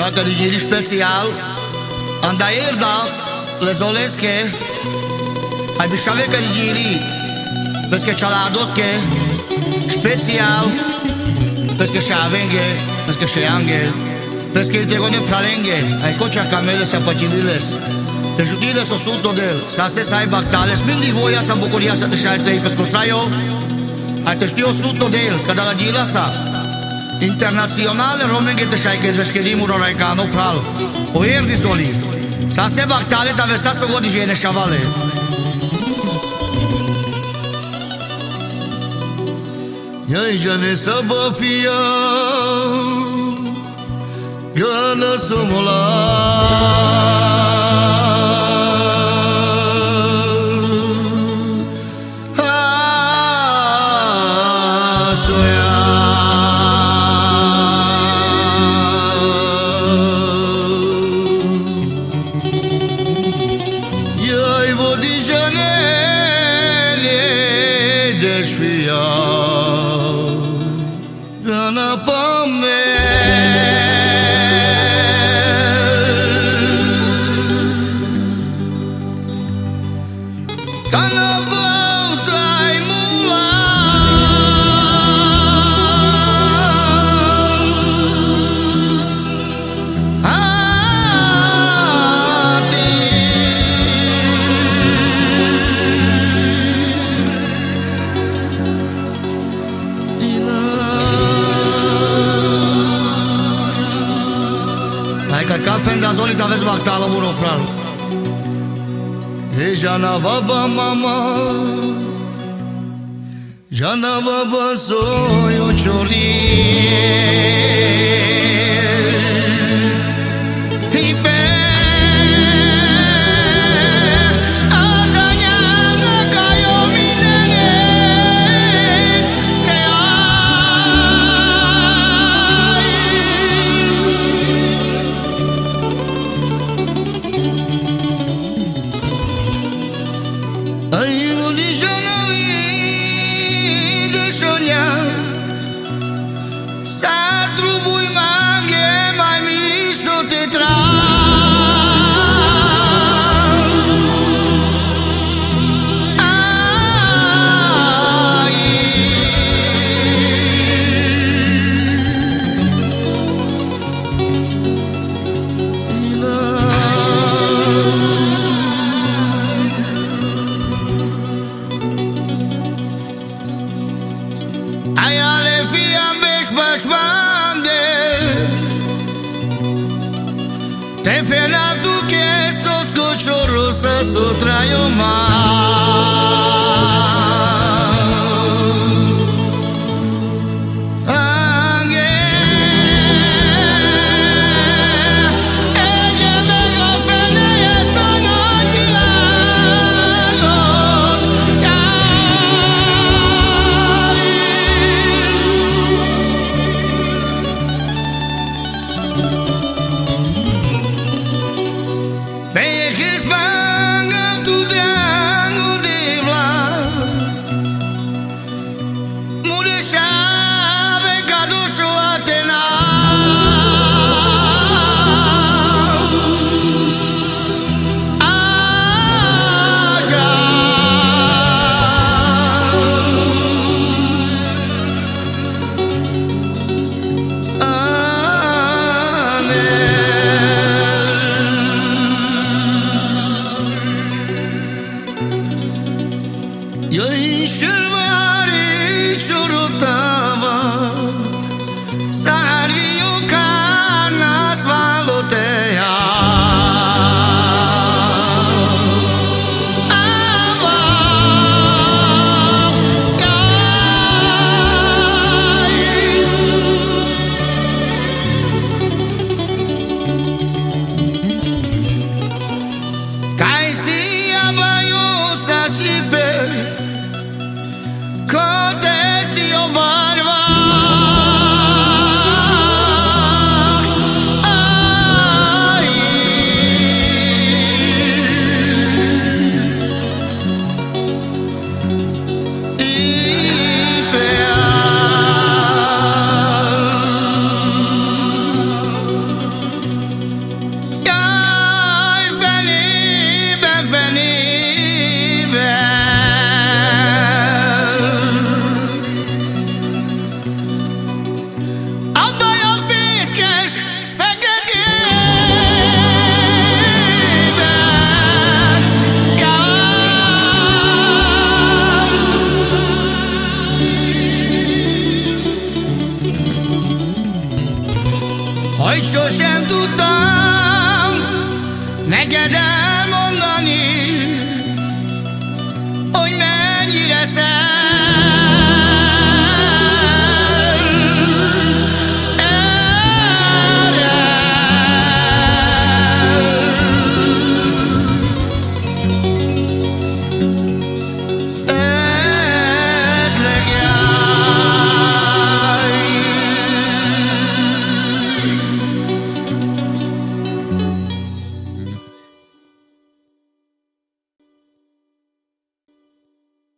Dacă digiri special Anda erda Lezoleske Ai bišave kad digiri Peske čaladoske Special Peske šavenge Peske šeange Peske te gone fralenge Ai cocha camele se apăcililes Te jutiles o suto de Sase să ai bactales Mindig voia să bucuria să te șai trei Pesco traio Ai te știi o suto de el Kada la gila sa Internaționale romenge te șai Că zveškedimur orai ca no pral O erdi zoli Sase bactale ta vesa să godi jene șavale Yai jane sabafia Gana sumula Yai vodi janele deshvia Gana pame Gana bautai mula Kapenda zoli da vez baktalo muro pral E jana baba mama Jana baba soy ocholi Te pena tu que sos cochorrosa so traio Mureșa